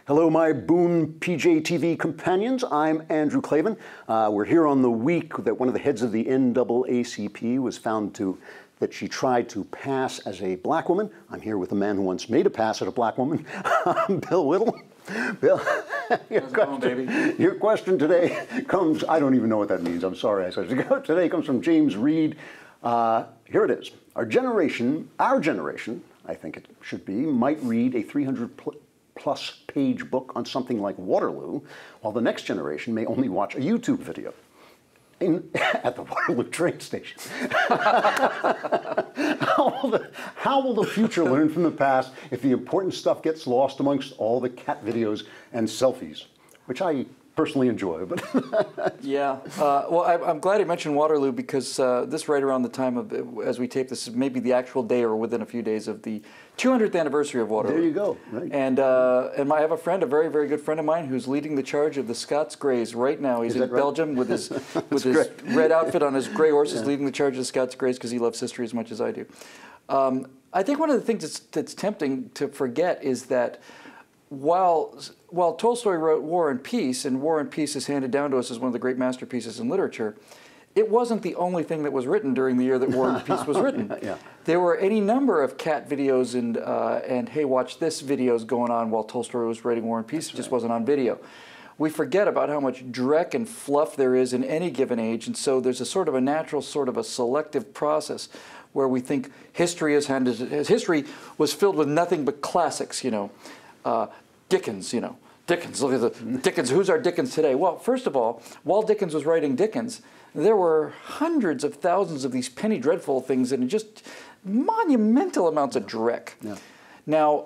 Hello, my Boom PJTV companions. I'm Andrew Klavan. We're here on the week that one of the heads of the NAACP was found that she tried to pass as a black woman. I'm here with a man who once made a pass at a black woman, Bill Whittle. Bill, your question today comes, I don't even know what that means. I'm sorry I said it. Today comes from James Reed. Here it is. Our generation, I think it should be, might read a 300-plus page book on something like Waterloo, while the next generation may only watch a YouTube video at the Waterloo train station. How will the future learn from the past if the important stuff gets lost amongst all the cat videos and selfies, which I personally enjoy? But yeah, well, I'm glad you mentioned Waterloo, because this right around the time of, as we tape this, is maybe the actual day or within a few days of the 200th anniversary of Waterloo. There you go. Right. And I have a friend, a very, very good friend of mine, who's leading the charge of the Scots Greys right now. He's in Belgium with his red outfit on his gray horse. He's leading the charge of the Scots Greys because he loves history as much as I do. I think one of the things that's tempting to forget is that while Tolstoy wrote War and Peace, and War and Peace is handed down to us as one of the great masterpieces in literature, it wasn't the only thing that was written during the year that War and Peace was written. Yeah. There were any number of cat videos and hey, watch this videos going on while Tolstoy was writing War and Peace. It just wasn't on video. We forget about how much dreck and fluff there is in any given age, and so there's a sort of a natural, sort of a selective process where we think history history was filled with nothing but classics, you know. Dickens, you know. Dickens, look at the Dickens. Who's our Dickens today? Well, first of all, while Dickens was writing Dickens, there were hundreds of thousands of these penny dreadful things and just monumental amounts of dreck. Yeah. Now,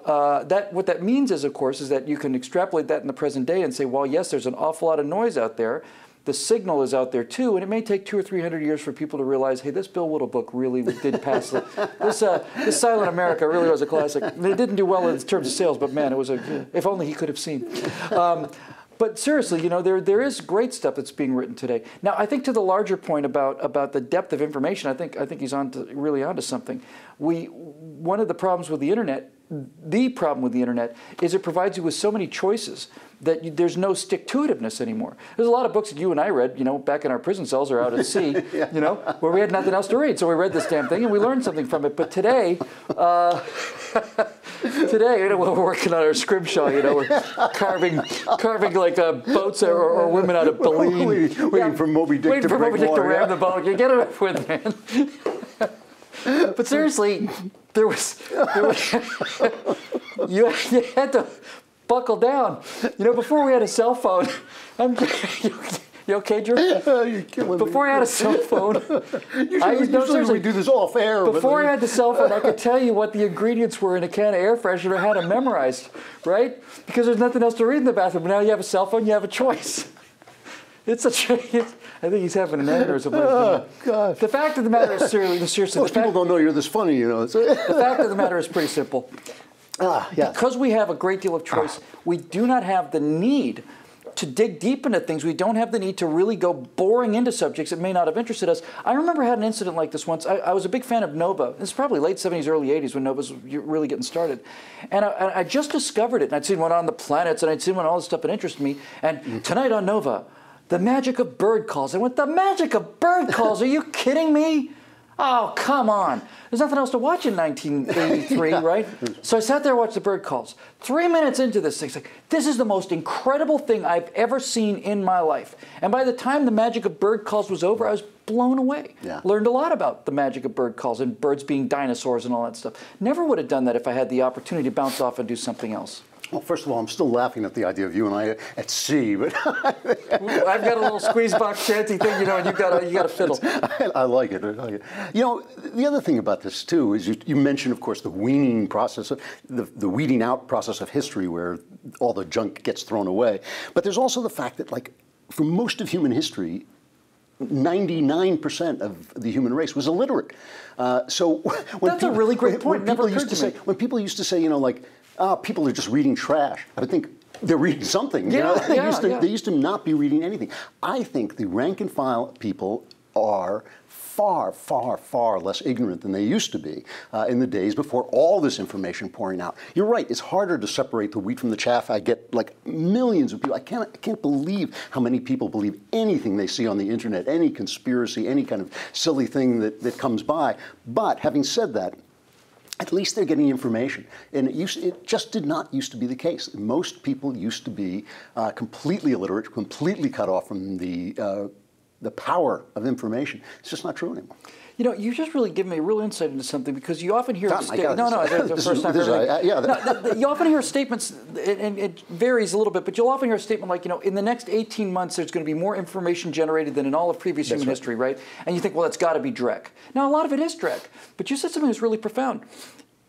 what that means is, of course, is that you can extrapolate that in the present day and say, well, yes, there's an awful lot of noise out there. The signal is out there too, and it may take 200 or 300 years for people to realize, hey, this Bill Whittle book really did pass it. This Silent America really was a classic. It didn't do well in terms of sales, but man, it was if only he could have seen. But seriously, you know, there is great stuff that's being written today. Now, I think to the larger point about the depth of information, I think he's really onto something. One of the problems with the internet, is it provides you with so many choices that there's no stick-to-itiveness anymore. There's a lot of books that you and I read, you know, back in our prison cells or out at sea, yeah. You know, where we had nothing else to read. So we read this damn thing and we learned something from it. But today, you know, we're working on our scrimshaw, you know, we're carving like boats or women out of baleen. Waiting for Moby Dick to ram the boat. You get it with, man. But seriously, there was you had to buckle down. You know, before we had a cell phone, you okay, Drew? You're killing me. Before I had a cell phone, usually we do this off air. Before I had the cell phone, I could tell you what the ingredients were in a can of air freshener, had them memorized, right? Because there's nothing else to read in the bathroom. Now you have a cell phone, you have a choice. I think he's having an aneurysm. Oh, God. The fact of the matter is, seriously, most people don't know you're this funny, you know. The fact of the matter is pretty simple. Yeah. Because we have a great deal of choice, we do not have the need to dig deep into things. We don't have the need to really go boring into subjects that may not have interested us. I remember I had an incident like this once. I was a big fan of Nova. This is probably late 70s, early 80s when Nova was really getting started. And I just discovered it. And I'd seen one on the planets, and I'd seen one all this stuff that interested me. And tonight on Nova, the magic of bird calls. I went, the magic of bird calls? Are you kidding me? Oh, come on. There's nothing else to watch in 1983, right? So I sat there and watched the bird calls. 3 minutes into this thing, it's like, this is the most incredible thing I've ever seen in my life. And by the time the magic of bird calls was over, I was blown away. Yeah. Learned a lot about the magic of bird calls and birds being dinosaurs and all that stuff. Never would have done that if I had the opportunity to bounce off and do something else. Well, first of all, I'm still laughing at the idea of you and I at sea, but I've got a little squeeze box shanty thing, you know, and you got a fiddle. I like it. You know, the other thing about this too is you mentioned, of course, the weaning process, the weeding out process of history, where all the junk gets thrown away. But there's also the fact that, like, for most of human history, 99% of the human race was illiterate. So when that's a really great point. When people used to say, you know, like, people are just reading trash, I would think they're reading something. Yeah, you know? They used to not be reading anything. I think the rank and file people are far, far, far less ignorant than they used to be in the days before all this information pouring out. You're right, it's harder to separate the wheat from the chaff. I get like millions of people. I can't believe how many people believe anything they see on the internet, any conspiracy, any kind of silly thing that comes by. But having said that, at least they're getting information. And it just did not used to be the case. Most people used to be completely illiterate, completely cut off from the power of information. It's just not true anymore. You know, you just really give me a real insight into something, because you often hear you often hear statements, and it varies a little bit, but you'll often hear a statement like, you know, in the next 18 months there's going to be more information generated than in all of previous human history, right? And you think, well, that's got to be dreck. Now, a lot of it is dreck, but you said something that's really profound.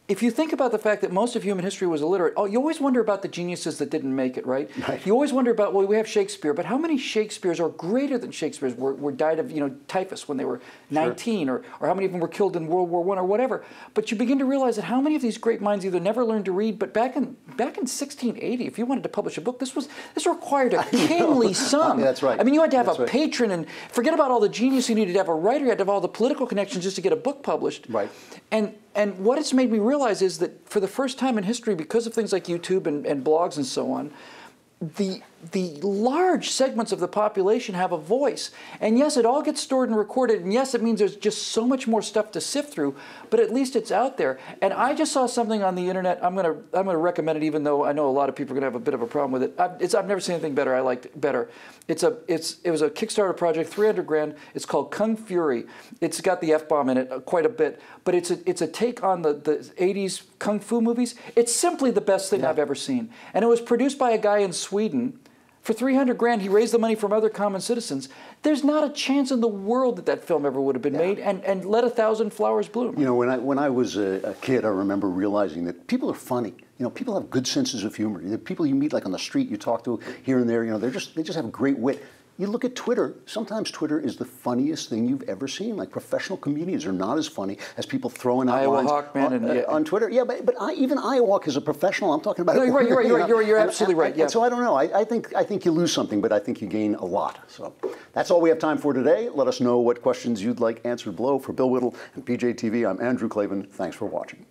If you think about the fact that most of human history was illiterate, you always wonder about the geniuses that didn't make it, right? You always wonder about, well, we have Shakespeare, but how many Shakespeares, or greater than Shakespeare's, were died of, you know, typhus when they were 19, or how many of them were killed in World War I or whatever? But you begin to realize that how many of these great minds either never learned to read, but back in 1680, if you wanted to publish a book, this required a kingly sum. That's right. I mean, you had to have a patron, and forget about all the genius you needed to have a writer, you had to have all the political connections just to get a book published. Right. And what it's made me realize is that for the first time in history, because of things like YouTube and blogs and so on, the large segments of the population have a voice. And yes, it all gets stored and recorded, and yes, it means there's just so much more stuff to sift through, but at least it's out there. And I just saw something on the internet. I'm gonna recommend it, even though I know a lot of people are gonna have a bit of a problem with it. I've never seen anything better. I liked it better. It was a Kickstarter project, 300 grand. It's called Kung Fury. It's got the F-bomb in it quite a bit, but it's a take on the 80s Kung Fu movies. It's simply the best thing I've ever seen. And it was produced by a guy in Sweden. For 300 grand, he raised the money from other common citizens. There's not a chance in the world that film ever would have been made, and let 1,000 flowers bloom. You know, when I was a kid, I remember realizing that people are funny. You know, people have good senses of humor. The people you meet, like on the street, you talk to here and there, you know, they just have great wit. You look at Twitter, sometimes Twitter is the funniest thing you've ever seen. Like, professional comedians are not as funny as people throwing out lines on Twitter. Yeah, but even Iowak is a professional. I'm talking about. No, you're absolutely right. Yeah. And so I don't know. I think you lose something, but I think you gain a lot. So that's all we have time for today. Let us know what questions you'd like answered below. For Bill Whittle and PJTV, I'm Andrew Klavan. Thanks for watching.